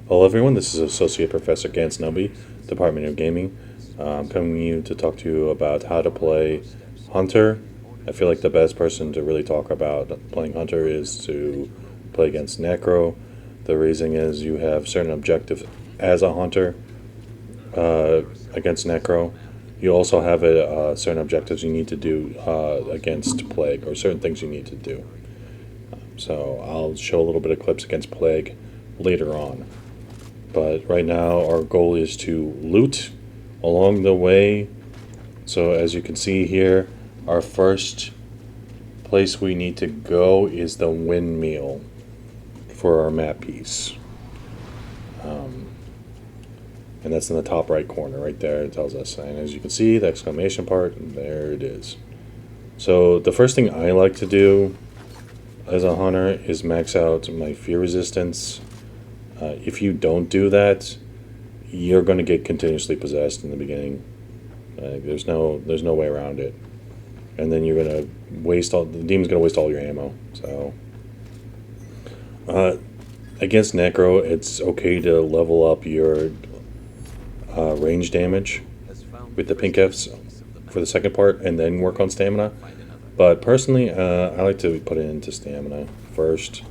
Hello everyone, this is Associate Professor Gantz Knowby, Department of Gaming. I'm coming to you to talk to you about how to play Hunter. I feel like the best person to really talk about playing Hunter is to play against Necro. The reason is you have certain objectives as a Hunter against Necro. You also have certain objectives you need to do against Plague, or certain things you need to do. So I'll show a little bit of clips against Plague later on. But right now our goal is to loot along the way. So as you can see here, our first place we need to go is the windmill for our map piece. And that's in the top right corner right there, it tells us. And as you can see, the exclamation part, and there it is. So the first thing I like to do as a hunter is max out my fear resistance. If you don't do that, you're going to get continuously possessed in the beginning. There's no way around it. And then you're going to waste the demon's going to waste all your ammo. So against Necro, it's okay to level up your range damage with the pink Fs for the second part, and then work on stamina. But personally, I like to put it into stamina first.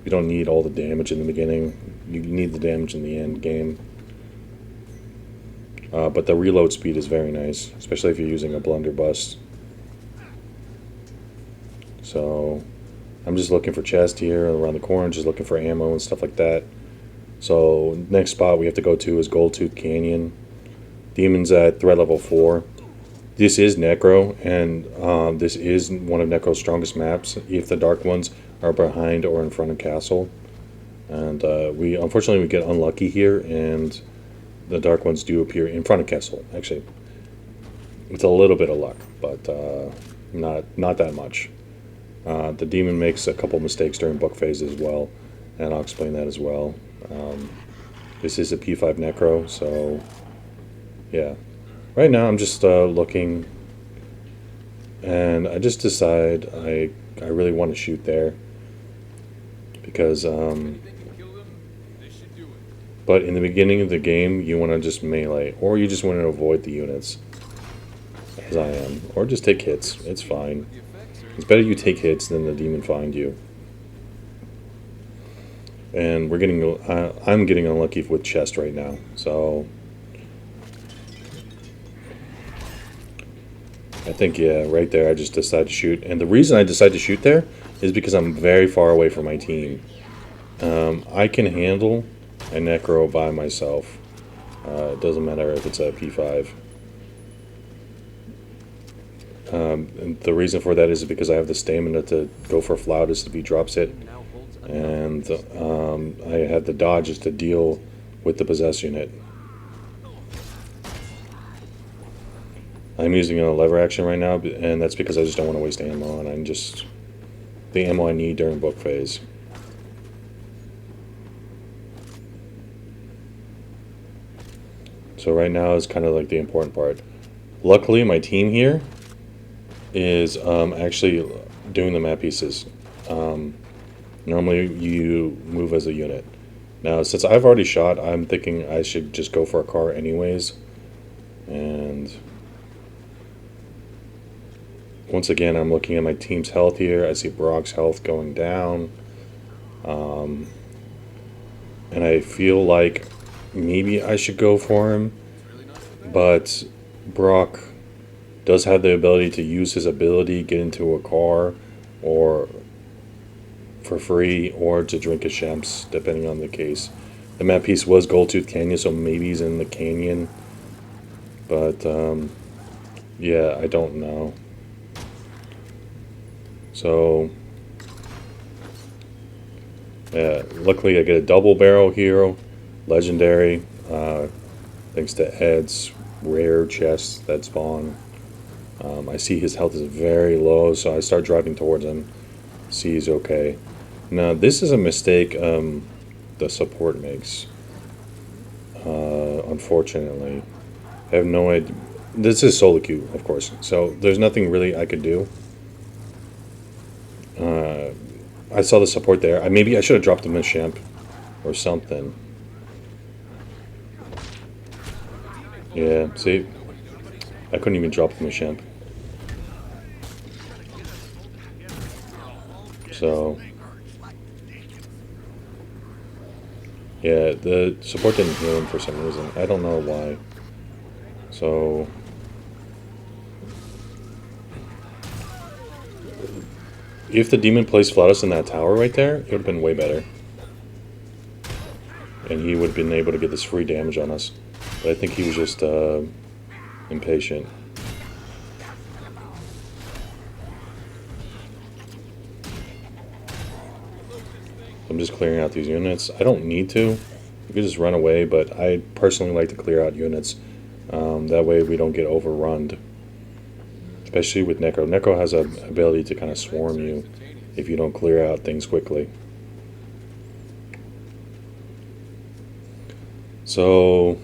You don't need all the damage in the beginning. You need the damage in the end game. But the reload speed is very nice, especially if you're using a blunderbuss. So I'm just looking for chest here around the corner, just looking for ammo and stuff like that. So next spot we have to go to is Goldtooth Canyon. Demon's at threat level 4. This is Necro, and this is one of Necro's strongest maps if the dark ones are behind or in front of castle. And we unfortunately we get unlucky here, and the dark ones do appear in front of castle. Actually, it's a little bit of luck, but not that much. The demon makes a couple mistakes during book phase as well, and I'll explain that as well. This is a P5 Necro, so yeah. Right now I'm just looking, and I just decide I really want to shoot there because but in the beginning of the game you want to just melee, or you just want to avoid the units, as I am, or just take hits. It's fine. It's better you take hits than the demon find you. And I'm getting unlucky with chest right now, so I think, yeah, right there I just decided to shoot. And the reason I decided to shoot there is because I'm very far away from my team. I can handle a Necro by myself. It doesn't matter if it's a P5. And the reason for that is because I have the stamina to go for Flautist if he drops it. And I have the dodges to deal with the possess unit. I'm using a lever action right now, and that's because I just don't want to waste ammo, and I'm just the ammo I need during book phase. So right now is kind of like the important part. Luckily, my team here is actually doing the map pieces. Normally you move as a unit. Now, since I've already shot, I'm thinking I should just go for a car anyways. And once again, I'm looking at my team's health here. I see Brock's health going down. And I feel like maybe I should go for him. But Brock does have the ability to use his ability, get into a car, or for free, or to drink his champs, depending on the case. The map piece was Goldtooth Canyon, so maybe he's in the canyon. But, yeah, I don't know. So, yeah, luckily I get a double barrel hero, legendary, thanks to Ed's rare chests that spawn. I see his health is very low, so I start driving towards him. See he's okay. Now, this is a mistake the support makes, unfortunately. I have no idea. This is solo queue, of course, so there's nothing really I could do. I saw the support there. Maybe I should have dropped him a champ or something. Yeah, see? I couldn't even drop the Machamp. So... yeah, the support didn't heal him for some reason. I don't know why. So... if the demon placed Flautus in that tower right there, it would have been way better. And he would have been able to get this free damage on us. But I think he was just impatient. I'm just clearing out these units. I don't need to. You could just run away, but I personally like to clear out units. That way we don't get overrun. Especially with Necro. Necro has an ability to kind of swarm you if you don't clear out things quickly. So,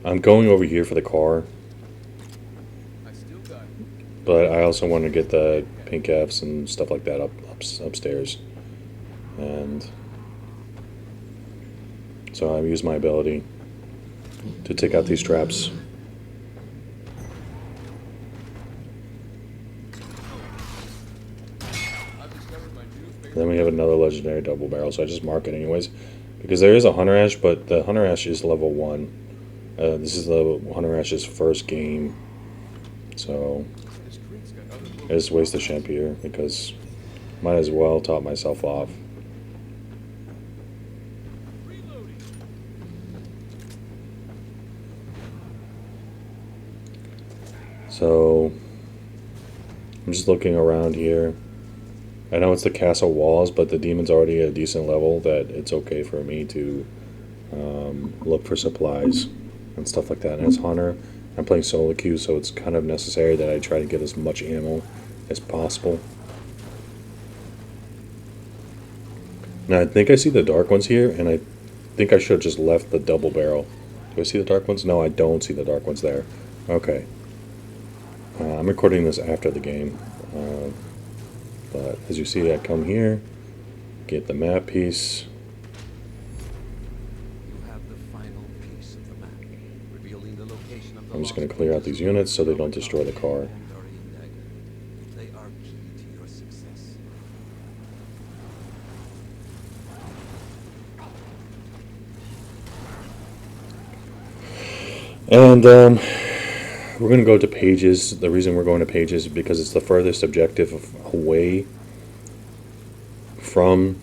I'm going over here for the car. But I also want to get the pink Fs and stuff like that upstairs. And so I use my ability to take out these traps. Then we have another legendary double barrel, so I just mark it anyways. Because there is a Hunter Ash, but the Hunter Ash is level 1. This is the Hunter Ash's first game. So I just waste the champ here because might as well top myself off. So I'm just looking around here. I know it's the castle walls, but the demon's already at a decent level that it's okay for me to look for supplies and stuff like that. And as Hunter, I'm playing solo queue, so it's kind of necessary that I try to get as much ammo as possible. Now I think I see the dark ones here, and I think I should have just left the double barrel. Do I see the dark ones? No, I don't see the dark ones there. Okay. I'm recording this after the game. But as you see, I come here, get the map piece. I'm just going to clear out these units so they don't destroy the car. And we're going to go to pages. The reason we're going to pages is because it's the furthest objective away from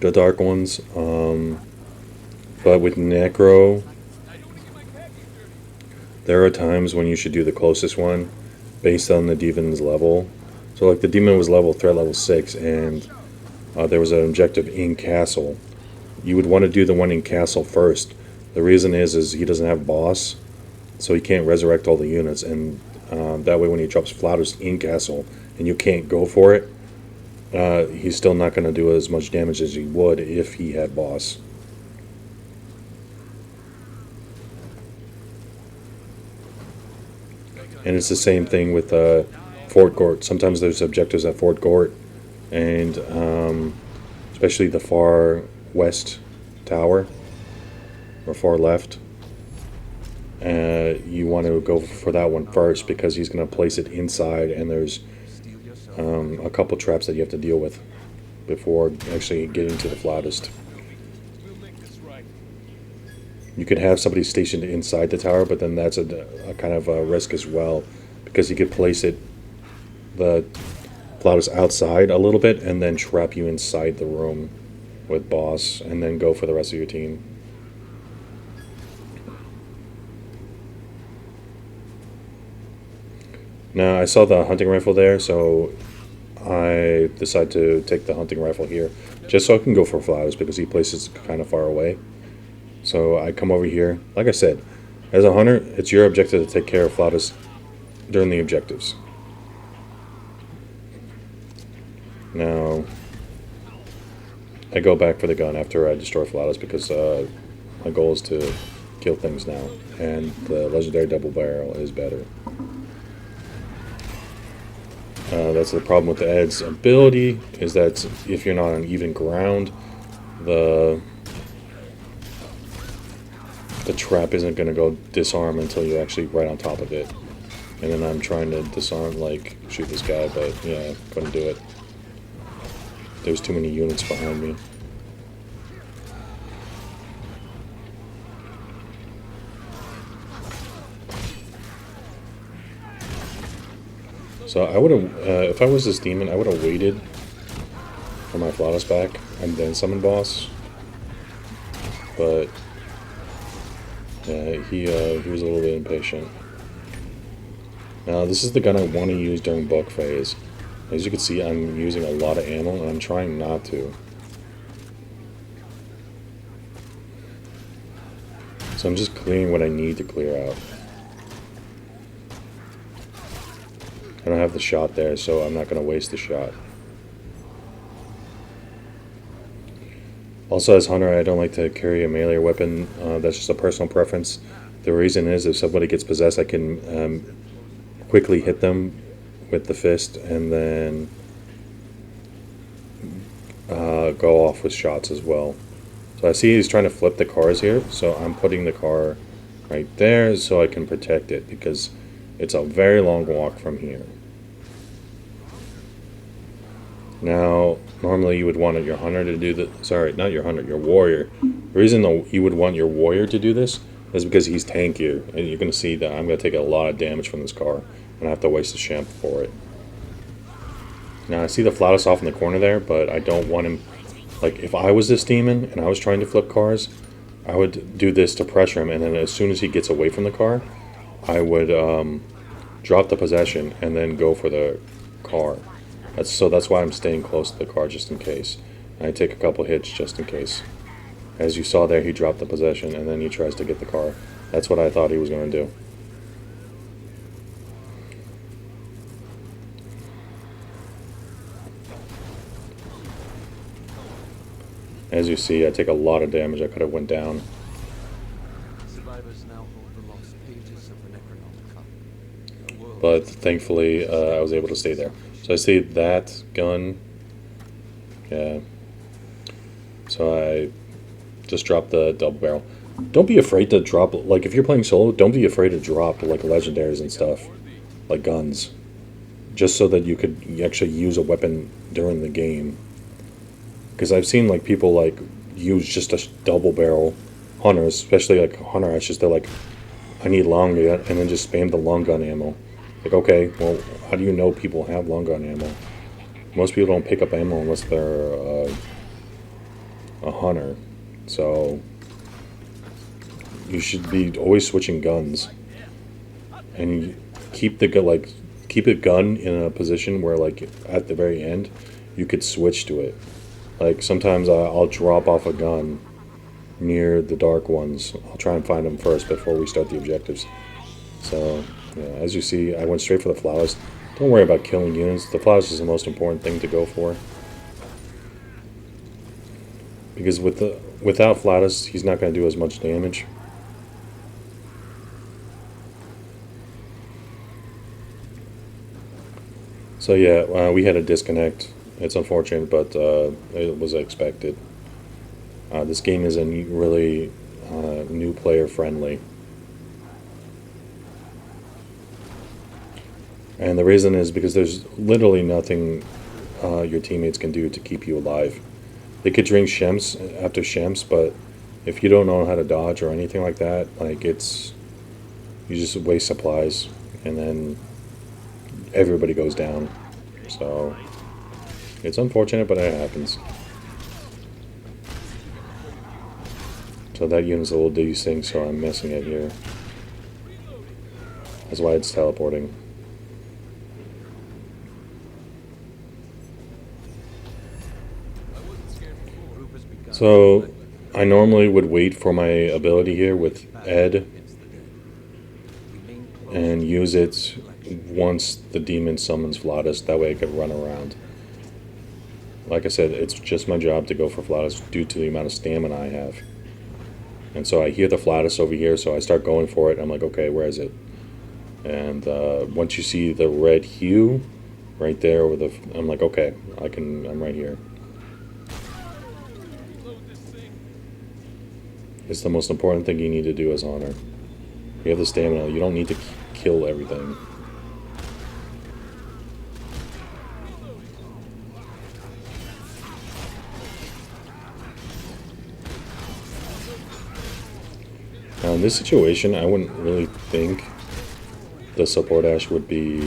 the dark ones. But with Necro, there are times when you should do the closest one based on the demon's level. So like the demon was threat level 6, and there was an objective in castle. You would want to do the one in castle first. The reason is he doesn't have boss, so he can't resurrect all the units, and that way when he drops Flautus in castle and you can't go for it, he's still not going to do as much damage as he would if he had boss. And it's the same thing with Fort Gort. Sometimes there's objectives at Fort Gort, and especially the far west tower or far left. You want to go for that one first because he's going to place it inside, and there's a couple traps that you have to deal with before actually getting to the flautist. You could have somebody stationed inside the tower, but then that's a kind of a risk as well, because you could place the flautist outside a little bit and then trap you inside the room with boss, and then go for the rest of your team. Now, I saw the hunting rifle there, so I decided to take the hunting rifle here, just so I can go for Flautus, because he places kind of far away. So I come over here. Like I said, as a hunter, it's your objective to take care of Flautus during the objectives. Now, I go back for the gun after I destroy Flautus, because my goal is to kill things now, and the legendary double barrel is better. That's the problem with the Ed's ability, is that if you're not on even ground, the the trap isn't going to go disarm until you're actually right on top of it. And then I'm trying to disarm, like, shoot this guy, but yeah, couldn't do it. There's too many units behind me. So I would have, if I was this demon, I would have waited for my Flawless back and then summon boss. But yeah, he was a little bit impatient. Now this is the gun I want to use during book phase. As you can see, I'm using a lot of ammo and I'm trying not to. So I'm just clearing what I need to clear out. I don't have the shot there, so I'm not going to waste the shot. Also, as Hunter, I don't like to carry a melee weapon. That's just a personal preference. The reason is if somebody gets possessed, I can quickly hit them with the fist and then go off with shots as well. So I see he's trying to flip the cars here, so I'm putting the car right there so I can protect it because it's a very long walk from here. Now, normally you would want your hunter to do the, sorry, not your hunter, your warrior. The reason you would want your warrior to do this is because he's tankier, and you're going to see that I'm going to take a lot of damage from this car, and I have to waste a champ for it. Now, I see the Flawless off in the corner there, but I don't want him, like, if I was this demon and I was trying to flip cars, I would do this to pressure him, and then as soon as he gets away from the car, I would drop the possession and then go for the car. So that's why I'm staying close to the car just in case. And I take a couple hits just in case. As you saw there, he dropped the possession and then he tries to get the car. That's what I thought he was going to do. As you see, I take a lot of damage. I could have went down. Survivors now hold the lost pages of the Necro. But thankfully, I was able to stay there. So I see that gun. Yeah. So I just dropped the double barrel. Don't be afraid to drop, like if you're playing solo, don't be afraid to drop like legendaries and stuff, like guns. Just so that you could actually use a weapon during the game. Because I've seen like people like use just a double barrel hunters, especially like hunter ashes. They're like, I need long gun, and then just spam the long gun ammo. Like, okay, well, how do you know people have long gun ammo? Most people don't pick up ammo unless they're a hunter. So you should be always switching guns, and keep the keep a gun in a position where like at the very end you could switch to it. Like sometimes I'll drop off a gun near the dark ones. I'll try and find them first before we start the objectives. So yeah, as you see, I went straight for the Flawless. Don't worry about killing units. The Flawless is the most important thing to go for. Because without Flawless, he's not going to do as much damage. So yeah, we had a disconnect. It's unfortunate, but it was expected. This game isn't really new player friendly. And the reason is because there's literally nothing your teammates can do to keep you alive. They could drink Shems after Shems, but if you don't know how to dodge or anything like that, like you just waste supplies, and then everybody goes down. So it's unfortunate, but it happens. So that unit's a little desync, so I'm missing it here. That's why it's teleporting. So I normally would wait for my ability here with Ed and use it once the demon summons Flawless. That way I could run around. Like I said, it's just my job to go for Flawless due to the amount of stamina I have. And so I hear the Flawless over here, so I start going for it. I'm like, okay, where is it? And once you see the red hue right there, I'm like, okay, I'm right here. is the most important thing you need to do as Honor. You have the stamina. You don't need to kill everything. Now in this situation, I wouldn't really think the support Ash would be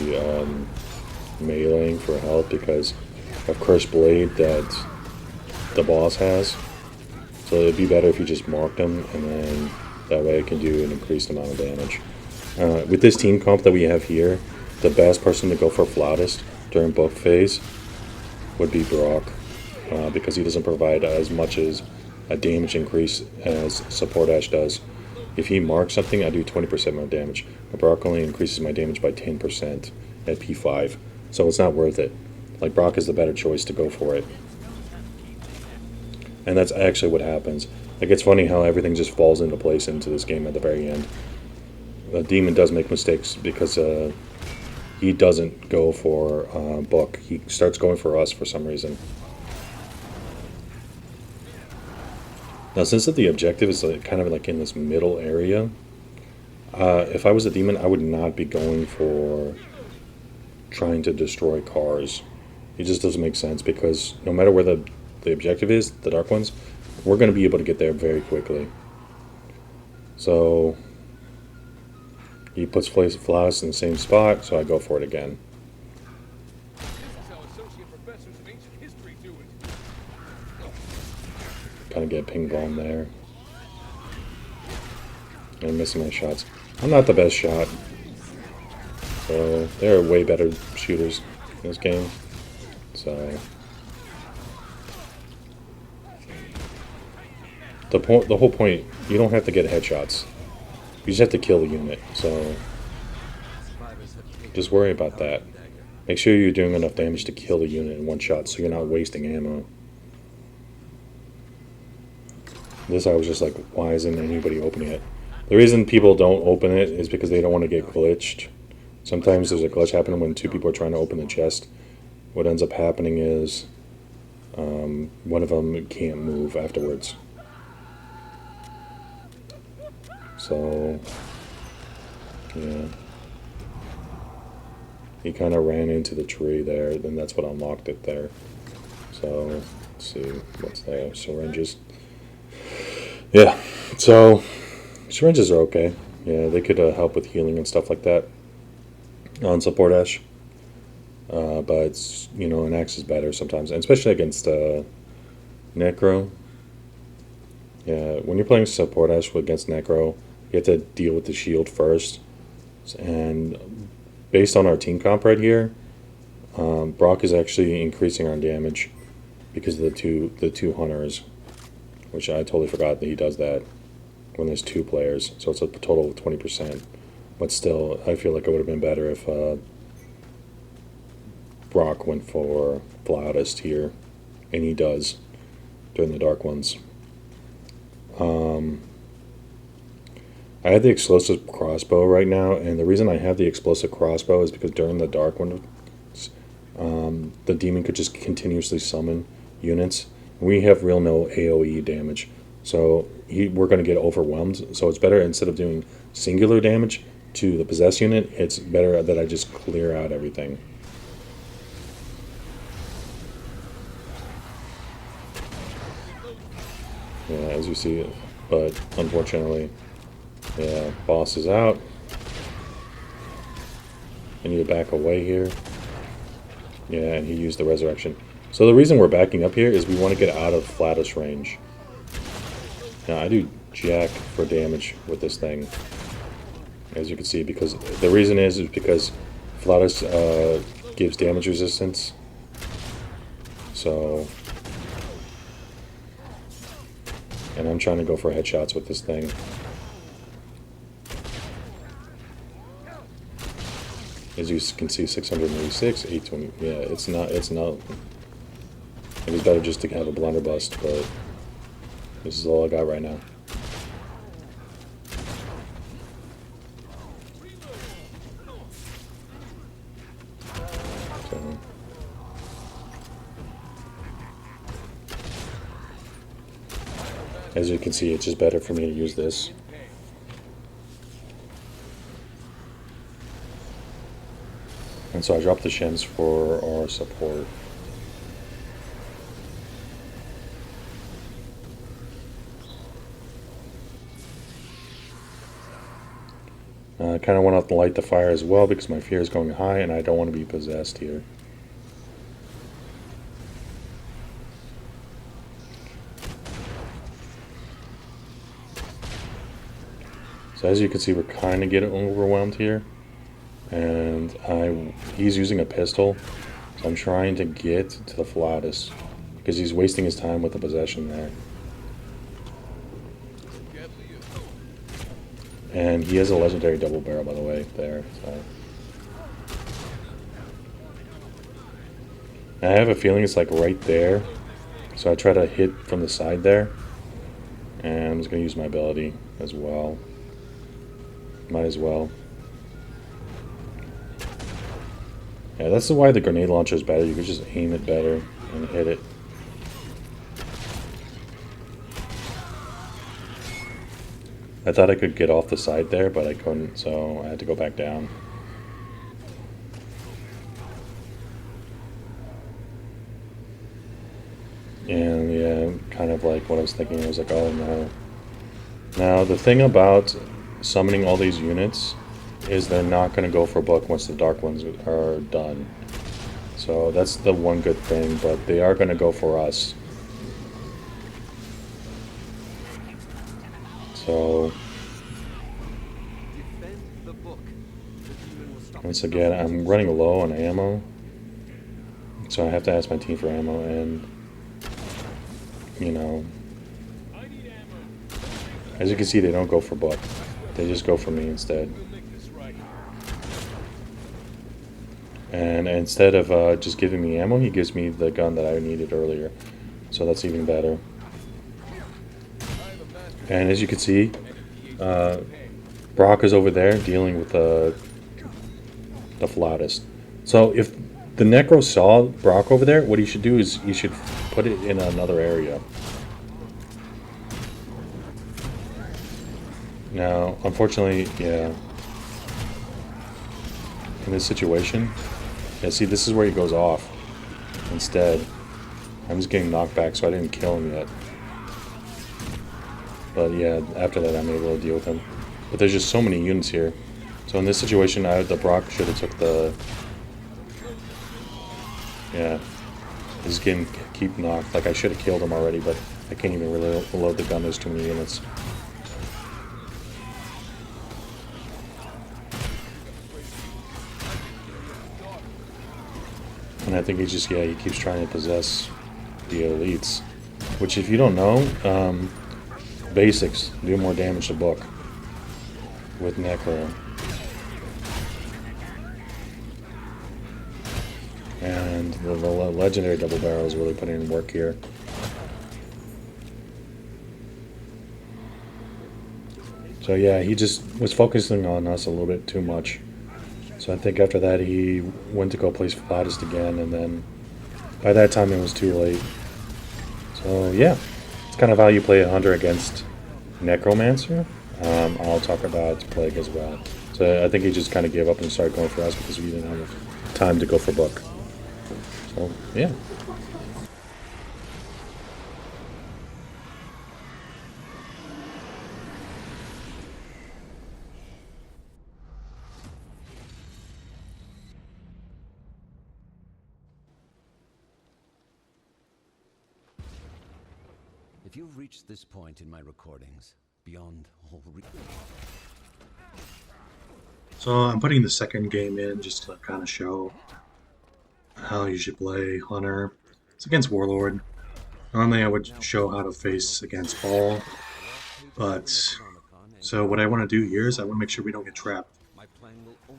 meleeing for health because of Cursed Blade that the boss has. So it'd be better if you just marked him, and then that way it can do an increased amount of damage. With this team comp that we have here, the best person to go for Flautist during book phase would be Brock, because he doesn't provide as much as a damage increase as support Ash does. If he marks something, I do 20% more damage. But Brock only increases my damage by 10% at P5, so it's not worth it. Like, Brock is the better choice to go for it. And that's actually what happens. Like, it's funny how everything just falls into place into this game at the very end. The Demon does make mistakes because he doesn't go for Book. He starts going for us for some reason. Now, since the objective is kind of like in this middle area, if I was a Demon, I would not be going for trying to destroy cars. It just doesn't make sense because no matter where the objective is, the Dark Ones, we're going to be able to get there very quickly. So he puts Flaus in the same spot, so I go for it again. Kind of get ping-pong there. I'm missing my shots. I'm not the best shot. So there are way better shooters in this game. So the whole point, you don't have to get headshots. You just have to kill the unit. So just worry about that. Make sure you're doing enough damage to kill the unit in one shot so you're not wasting ammo. This I was just like, why isn't anybody opening it? The reason people don't open it is because they don't want to get glitched. Sometimes there's a glitch happening when two people are trying to open the chest. What ends up happening is one of them can't move afterwards. So, yeah. He kind of ran into the tree there, then that's what unlocked it there. So, let's see, what's there? Syringes. Yeah, so syringes are okay. Yeah, they could help with healing and stuff like that on support Ash. But, you know, an axe is better sometimes, and especially against Necro. Yeah, when you're playing support Ash against Necro, you have to deal with the shield first. And based on our team comp right here, Brock is actually increasing our damage because of the two hunters, which I totally forgot that he does that when there's two players. So it's a total of 20%. But still, I feel like it would have been better if Brock went for Flautist here, and he does during the Dark Ones. I have the explosive crossbow right now, and the reason I have the explosive crossbow is because during the Dark Ones, the Demon could just continuously summon units. We have real no AoE damage, so we're going to get overwhelmed. So it's better, instead of doing singular damage to the possessed unit, it's better that I just clear out everything. Yeah, as you see, but unfortunately, yeah, boss is out. I need to back away here. Yeah, and he used the resurrection. So the reason we're backing up here is we want to get out of Flatus range. Now I do jack for damage with this thing, as you can see, because the reason is because Flatus gives damage resistance. So, and I'm trying to go for headshots with this thing. As you can see, 686, 820. Yeah, it's not. It was better just to have a blunderbuss, but this is all I got right now. So. As you can see, it's just better for me to use this. And so I dropped the shims for our support. I kind of want to light the fire as well because my fear is going high and I don't want to be possessed here. So as you can see, we're kind of getting overwhelmed here. And he's using a pistol. So I'm trying to get to the Flatus because he's wasting his time with the possession there. And he has a legendary double barrel, by the way, there. So. I have a feeling it's like right there. So I try to hit from the side there. And I'm just going to use my ability as well. Might as well. Yeah, that's why the grenade launcher is better. You can just aim it better and hit it. I thought I could get off the side there, but I couldn't, so I had to go back down. And yeah, kind of like what I was thinking. I was like, oh no. Now, the thing about summoning all these units is they're not going to go for book once the dark ones are done. So that's the one good thing, but they are going to go for us. So once again, I'm running low on ammo, so I have to ask my team for ammo, and you know, as you can see, they don't go for book. They just go for me instead. And instead of just giving me ammo, he gives me the gun that I needed earlier. So that's even better. And as you can see, Brock is over there dealing with the Flatus. So if the Necro saw Brock over there, what he should do is he should put it in another area. Now, unfortunately, yeah, in this situation, yeah, see, this is where he goes off instead. I'm just getting knocked back, so I didn't kill him yet. But yeah, after that, I'm able to deal with him. But there's just so many units here. So in this situation, the Brock should have took the... Yeah, he's getting keep knocked. Like, I should have killed him already, but I can't even really load the gun. There's too many units. And I think he just, yeah, he keeps trying to possess the elites. Which, if you don't know, basics do more damage to book with Necro. And the legendary double barrel is really putting in work here. So yeah, he just was focusing on us a little bit too much. So I think after that he went to go place Flatus again, and then by that time it was too late. So yeah, it's kind of how you play a hunter against Necromancer. I'll talk about Plague as well. So I think he just kind of gave up and started going for us because we didn't have time to go for Book. So yeah. If you've reached this point in my recordings, beyond all So I'm putting the second game in just to kind of show how you should play Hunter. It's against Warlord. Normally I would show how to face against Ball, but so what I want to do here is I want to make sure we don't get trapped.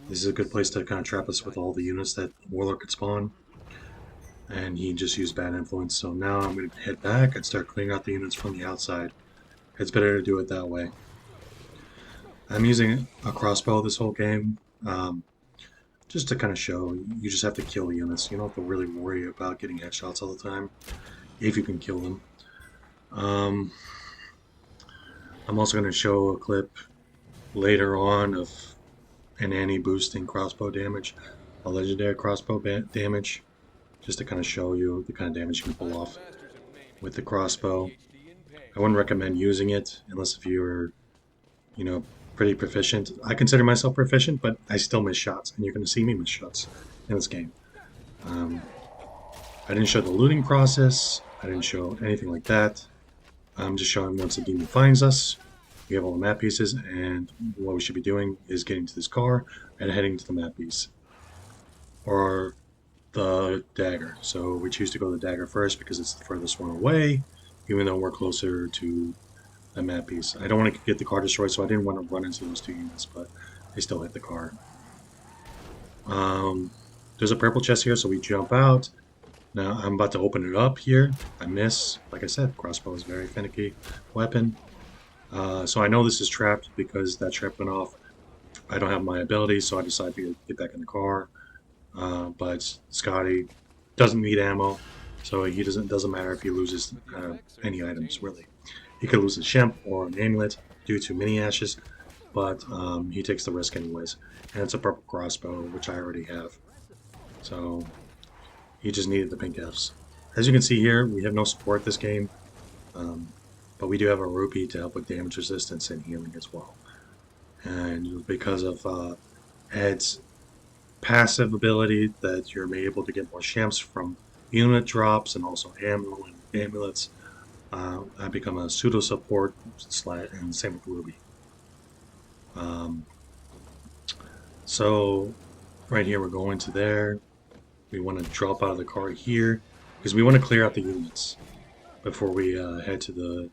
This is a good place to kind of trap us with all the units that Warlord could spawn. And he just used bad influence, so now I'm going to head back and start cleaning out the units from the outside. It's better to do it that way. I'm using a crossbow this whole game, just to kind of show you just have to kill units. You don't have to really worry about getting headshots all the time, if you can kill them. I'm also going to show a clip later on of an anti-boosting crossbow damage, a legendary crossbow damage, just to kind of show you the kind of damage you can pull off with the crossbow. I wouldn't recommend using it unless if you're, you know, pretty proficient. I consider myself proficient, but I still miss shots, and you're going to see me miss shots in this game. I didn't show the looting process. I didn't show anything like that. I'm just showing once the demon finds us, we have all the map pieces, and what we should be doing is getting to this car and heading to the map piece. Or the dagger. So we choose to go to the dagger first because it's the furthest one away, even though we're closer to the map piece. I don't want to get the car destroyed, so I didn't want to run into those two units, but they still hit the car. There's a purple chest here, so we jump out. Now I'm about to open it up here. I miss. Like I said, crossbow is a very finicky weapon. So I know this is trapped because that trap went off. I don't have my ability, so I decided to get back in the car. But Scotty doesn't need ammo, so he doesn't matter if he loses any items, really. He could lose a shemp or an amulet due to mini ashes, but he takes the risk anyways. And it's a purple crossbow, which I already have. So he just needed the pink Fs. As you can see here, we have no support this game, but we do have a rupee to help with damage resistance and healing as well. And because of Ed's passive ability that you're able to get more shemps from unit drops and also ammo and amulets, I become a pseudo support and same with Ruby. So right here we're going to there. We want to drop out of the car here because we want to clear out the units before we head to the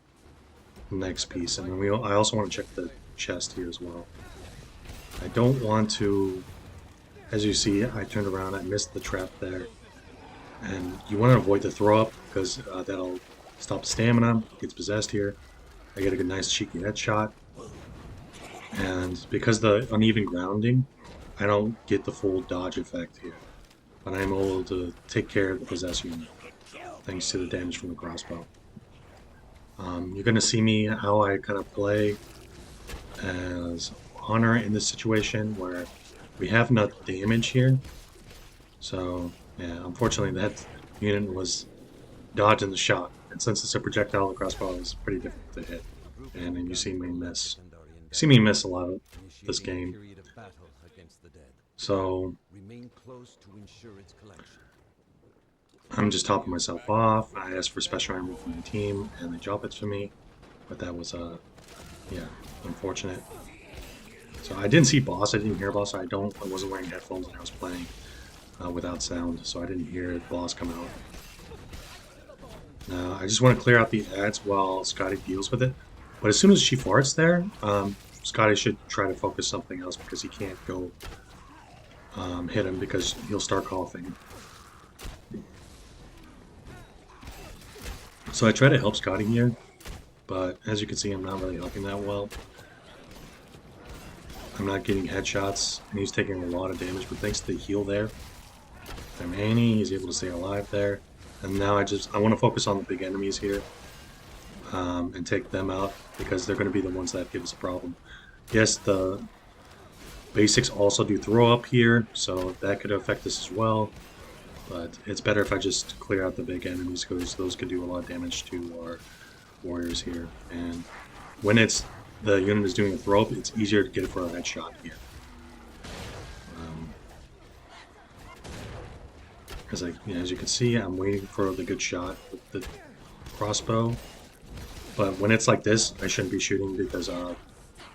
next piece. And then I also want to check the chest here as well. I don't want to, as you see, I turned around, I missed the trap there. And you want to avoid the throw up because that'll stop stamina. It gets possessed here. I get a good nice cheeky headshot. And because the uneven grounding, I don't get the full dodge effect here. But I'm able to take care of the possessed unit thanks to the damage from the crossbow. You're going to see me how I kind of play as Hunter in this situation where we have enough damage here. So, yeah, unfortunately that unit was dodging the shot. And since it's a projectile, the crossbow is pretty difficult to hit. And then you see me miss. You see me miss a lot of this game. So, I'm just topping myself off. I asked for special ammo from the team, and they drop it to me. But that was, yeah, unfortunate. So I didn't see boss, I didn't hear boss, I wasn't wearing headphones and I was playing without sound, so I didn't hear boss come out. I just want to clear out the ads while Scotty deals with it. But as soon as she farts there, Scotty should try to focus something else because he can't go hit him because he'll start coughing. So I try to help Scotty here, but as you can see I'm not really helping that well. I'm not getting headshots, and he's taking a lot of damage, but thanks to the heal there from Annie, he's able to stay alive there. And now I want to focus on the big enemies here and take them out because they're going to be the ones that give us a problem. Yes, the basics also do throw up here, so that could affect us as well. But it's better if I just clear out the big enemies because those could do a lot of damage to our warriors here. And when the unit is doing a throw up, it's easier to get it for a headshot here. Because as you can see, I'm waiting for the good shot with the crossbow. But when it's like this, I shouldn't be shooting because I'm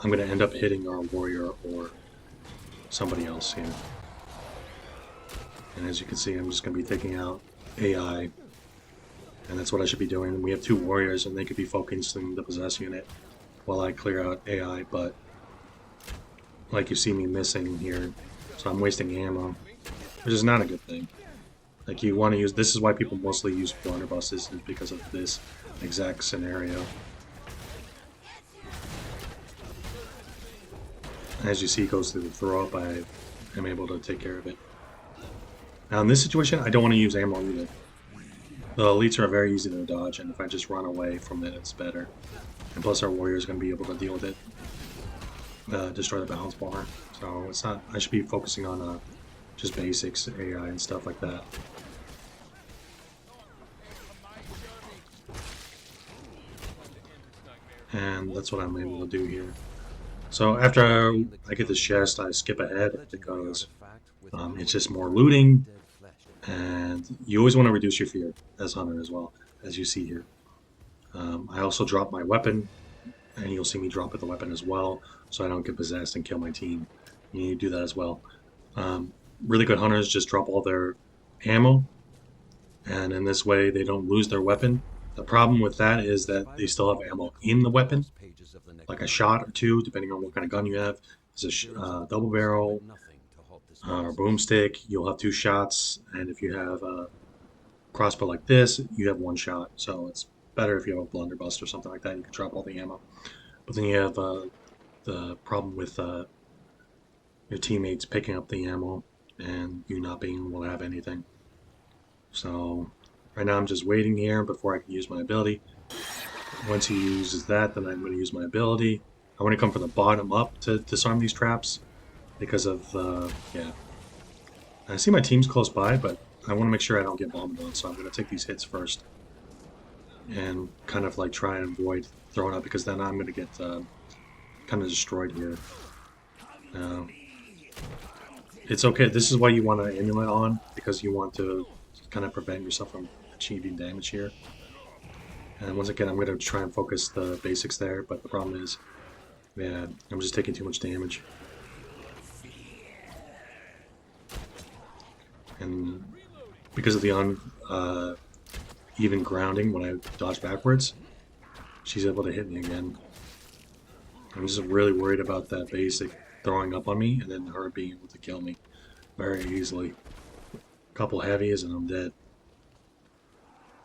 going to end up hitting our warrior or somebody else here. And as you can see, I'm just going to be taking out AI. And that's what I should be doing. We have two warriors, and they could be focusing the possessed unit while I clear out AI. But like you see me missing here, so I'm wasting ammo, which is not a good thing. Like you want to use, this is why people mostly use blunderbusses, is because of this exact scenario. As you see, it goes through the throw up, I am able to take care of it. Now in this situation, I don't want to use ammo either. The elites are very easy to dodge, and if I just run away from it, it's better. plus our warrior is going to be able to deal with it, destroy the balance bar. So it's not. I should be focusing on just basics, AI, and stuff like that. And that's what I'm able to do here. So after I get this chest, I skip ahead because it's just more looting, and you always want to reduce your fear as Hunter as well, as you see here. I also drop my weapon, and you'll see me drop the weapon as well, so I don't get possessed and kill my team. You need to do that as well. Really good hunters just drop all their ammo, and in this way they don't lose their weapon. The problem with that is that they still have ammo in the weapon, like a shot or two, depending on what kind of gun you have. There's a double barrel or boomstick, you'll have 2 shots, and if you have a crossbow like this, you have 1 shot. So it's better if you have a blunderbuss or something like that. You can drop all the ammo. But then you have the problem with your teammates picking up the ammo and you not being able to have anything. So right now I'm just waiting here before I can use my ability. Once he uses that, then I'm going to use my ability. I want to come from the bottom up to disarm these traps because of, yeah. I see my team's close by, but I want to make sure I don't get bombed on, so I'm going to take these hits first. And kind of like try and avoid throwing up, because then I'm going to get kind of destroyed here. It's okay. This is why you want to amulet on, because you want to kind of prevent yourself from achieving damage here. And once again, I'm going to try and focus the basics there, but the problem is, yeah, I'm just taking too much damage. And because of the even grounding when I dodge backwards, she's able to hit me again. I'm just really worried about that basic throwing up on me and then her being able to kill me very easily. A couple heavies and I'm dead.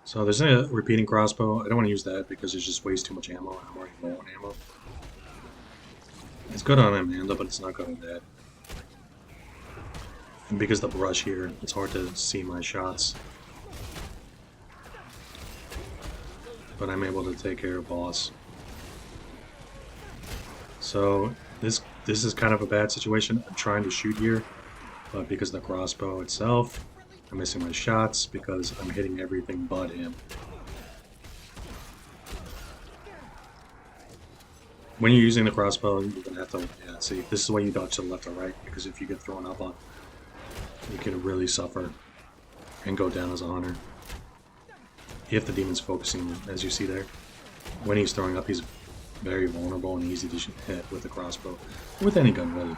So there's a repeating crossbow. I don't want to use that because it just wastes too much ammo and I'm already low on ammo. It's good on Amanda, but it's not good on Dad. And because of the brush here, it's hard to see my shots. But I'm able to take care of boss. So this is kind of a bad situation. I'm trying to shoot here, but because of the crossbow itself, I'm missing my shots because I'm hitting everything but him. When you're using the crossbow, you're gonna have to, yeah, see, this is why you dodge to the left or right, because if you get thrown up on, you can really suffer and go down as a hunter. If the demon's focusing, as you see there, when he's throwing up, he's very vulnerable and easy to hit with the crossbow, with any gun really.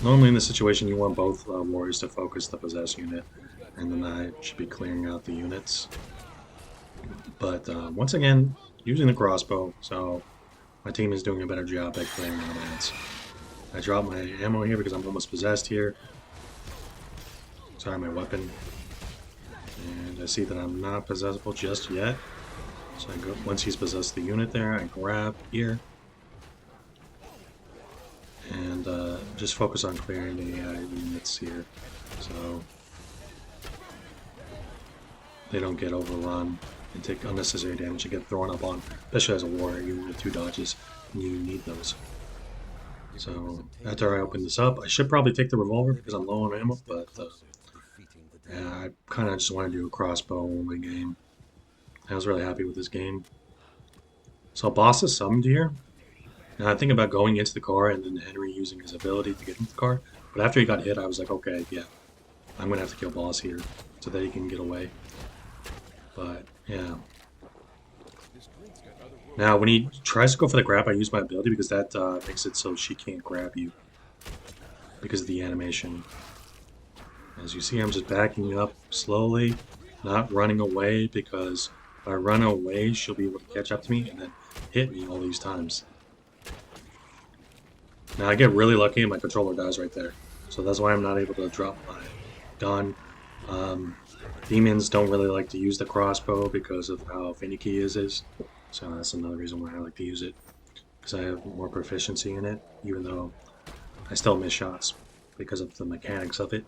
Normally in this situation, you want both warriors to focus the possess unit, and then I should be clearing out the units. But once again, using the crossbow, so my team is doing a better job at clearing out ants. I dropped my ammo here because I'm almost possessed here. Sorry, my weapon. And I see that I'm not possessable just yet. So I go, once he's possessed the unit there, I grab here. And just focus on clearing the AI units here. So they don't get overrun and take unnecessary damage and get thrown up on. Especially as a warrior, you need 2 dodges and you need those. So after I open this up, I should probably take the revolver because I'm low on ammo, but yeah, I kind of just want to do a crossbow only game. I was really happy with this game. So boss is summoned here. Now I think about going into the car and then Henry using his ability to get into the car. But after he got hit, I was like, okay, yeah, I'm going to have to kill boss here so that he can get away. But yeah. Now when he tries to go for the grab, I use my ability because that makes it so she can't grab you because of the animation. As you see, I'm just backing up slowly, not running away, because if I run away, she'll be able to catch up to me and then hit me all these times. Now I get really lucky and my controller dies right there. So that's why I'm not able to drop my gun. Demons don't really like to use the crossbow because of how finicky it is. So that's another reason why I like to use it. Because I have more proficiency in it, even though I still miss shots because of the mechanics of it.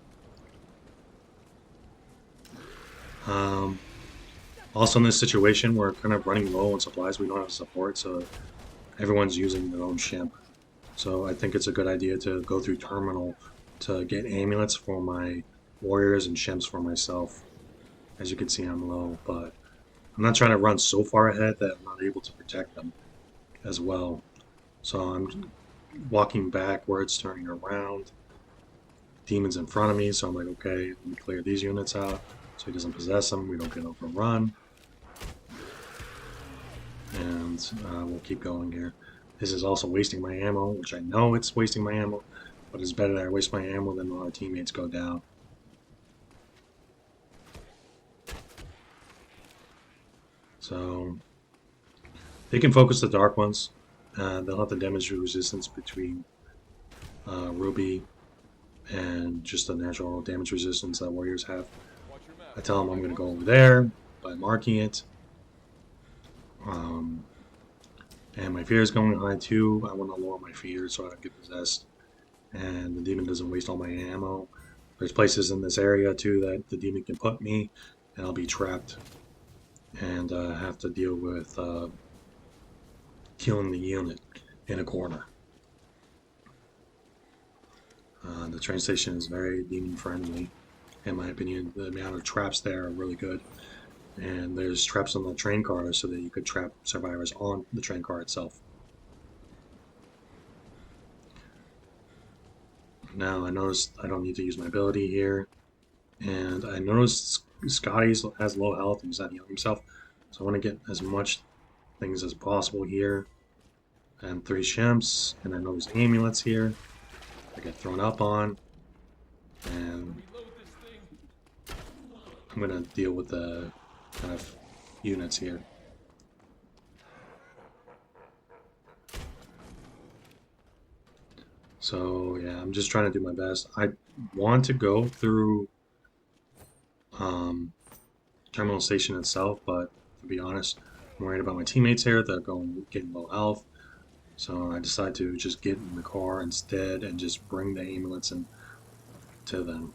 Also in this situation, we're kind of running low on supplies. We don't have support, so everyone's using their own shimp. So I think it's a good idea to go through terminal to get amulets for my warriors and shimps for myself. As you can see, I'm low, but I'm not trying to run so far ahead that I'm not able to protect them as well. So I'm walking backwards, turning around. Demon's in front of me, so I'm like, okay, let me clear these units out so he doesn't possess them, we don't get overrun. And we'll keep going here. This is also wasting my ammo, which I know it's wasting my ammo, but it's better that I waste my ammo than our teammates go down. So they can focus the dark ones. They'll have the damage resistance between Ruby and just the natural damage resistance that warriors have. I tell them I'm going to go over there by marking it. And my fear is going high too. I want to lower my fear so I don't get possessed. And the demon doesn't waste all my ammo. There's places in this area too that the demon can put me and I'll be trapped. And have to deal with killing the unit in a corner. The train station is very demon friendly, in my opinion. The amount of traps there are really good. And there's traps on the train car so that you could trap survivors on the train car itself. Now I noticed I don't need to use my ability here. And I noticed Scotty has low health and he's not healing himself. So I want to get as much things as possible here. And 3 shimps, and I know there's amulets here. I get thrown up on. And I'm going to deal with the kind of units here. So yeah, I'm just trying to do my best. I want to go through terminal station itself, but to be honest, I'm worried about my teammates here that are getting low health. So I decided to just get in the car instead and just bring the amulets in to them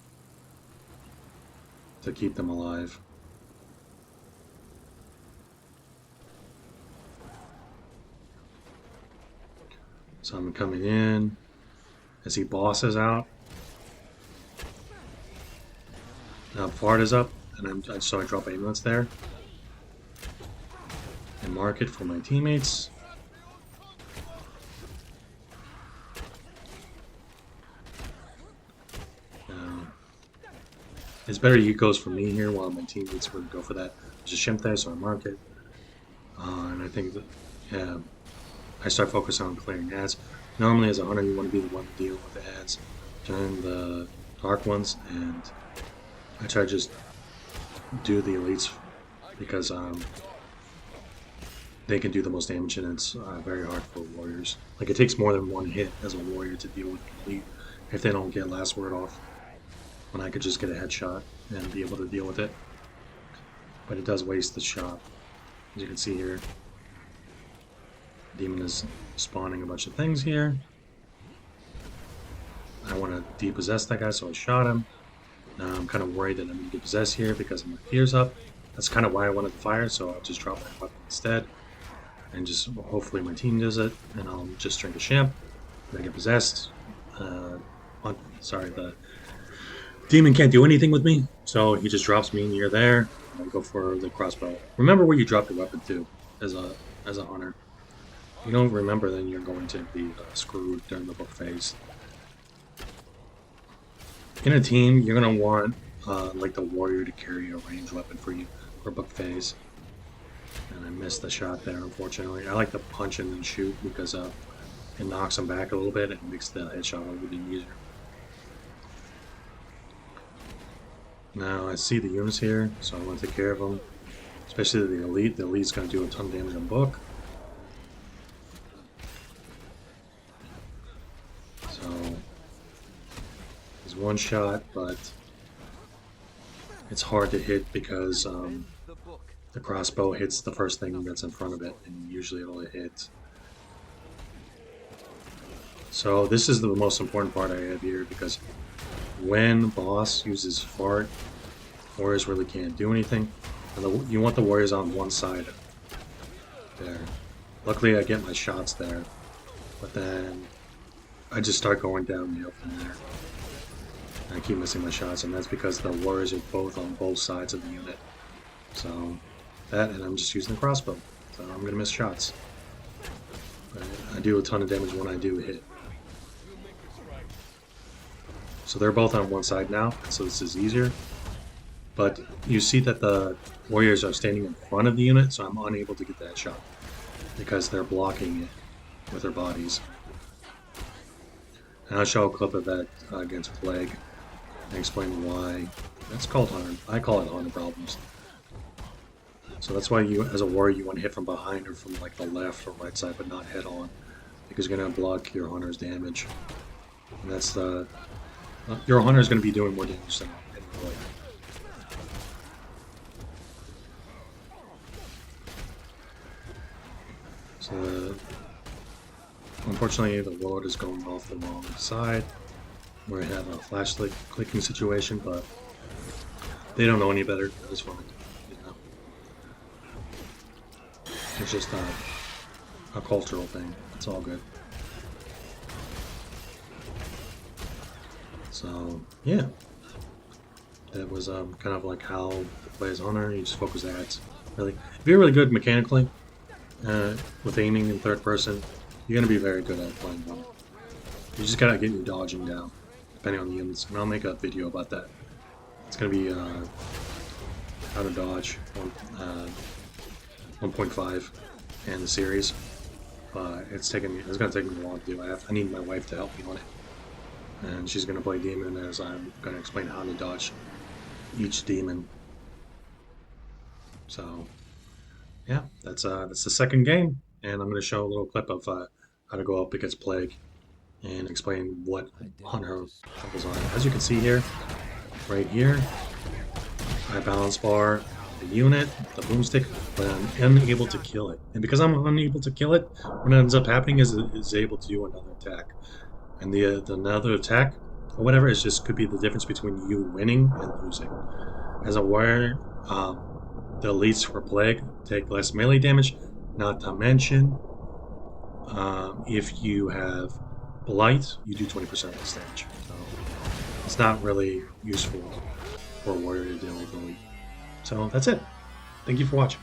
to keep them alive. So I'm coming in. I see bosses out. Now Fart is up, and so I drop amulets there. And mark it for my teammates. It's better he goes for me here while my teammates would go for that. There's a shimp there, so I mark it. And I think that, yeah, I start focusing on clearing ads. Normally as a hunter you want to be the one to deal with the ads during the dark ones, and I try to just do the elites because they can do the most damage, and it's very hard for warriors. Like, it takes more than one hit as a warrior to deal with the elite if they don't get last word off. When I could just get a headshot and be able to deal with it. But it does waste the shot. As you can see here, Demon is spawning a bunch of things here. I want to depossess that guy, so I shot him. Now I'm kind of worried that I'm going to get possessed here because my fear's up. That's kind of why I wanted to fire, so I'll just drop my weapon instead. And just hopefully my team does it, and I'll just drink a shimp. Then I get possessed. The demon can't do anything with me, so he just drops me near there. I go for the crossbow. Remember where you drop your weapon to, as a hunter. If you don't remember, then you're going to be screwed during the book phase. In a team, you're gonna want like the warrior to carry a ranged weapon for you for book phase. And I missed the shot there, unfortunately. I like to punch and then shoot because it knocks them back a little bit and makes the headshot a little bit easier. Now I see the units here, so I want to take care of them. Especially the elite. The elite's going to do a ton of damage on book. So it's one shot, but it's hard to hit because the crossbow hits the first thing that's in front of it, and usually it'll hit. So this is the most important part I have here, because when boss uses fart, warriors really can't do anything. And you want the warriors on one side there. Luckily, I get my shots there, but then I just start going downhill from there. And I keep missing my shots, and that's because the warriors are both on both sides of the unit. So that, and I'm just using the crossbow, so I'm gonna miss shots. But I do a ton of damage when I do hit. So they're both on one side now, so this is easier. But you see that the warriors are standing in front of the unit, so I'm unable to get that shot because they're blocking it with their bodies. And I'll show a clip of that against Plague and explain why. That's called hunter. I call it hunter problems. So that's why you, as a warrior, you want to hit from behind or from like the left or right side, but not head on, because you're going to block your hunter's damage. And that's the your hunter is going to be doing more damage than any warrior. So, unfortunately, the Warlord is going off the wrong side, where I have a flash clicking situation, but they don't know any better. It's fine. You know. It's just a cultural thing. It's all good. So, yeah. That was kind of like how to play as Hunter. You just focus that. Really, if you're really good mechanically, with aiming in third person, you're going to be very good at playing Hunter. You just gotta get your dodging down, depending on the units. And I'll make a video about that. It's going to be how to dodge 1.5 in the series. It's going to take me a while to do. I need my wife to help me on it. And she's going to play Demon as I'm going to explain how to dodge each demon. So, yeah, that's the second game, and I'm going to show a little clip of how to go up against Plague and explain what Hunter goes on. As you can see here, right here, I balance bar the unit, the boomstick, but I'm unable to kill it. And because I'm unable to kill it, what ends up happening is it's able to do another attack. And the another attack, or whatever, is just could be the difference between you winning and losing. As a warrior, the elites for Plague take less melee damage, not to mention, if you have Blight, you do 20% less damage. So it's not really useful for a warrior to deal with elite. So that's it. Thank you for watching.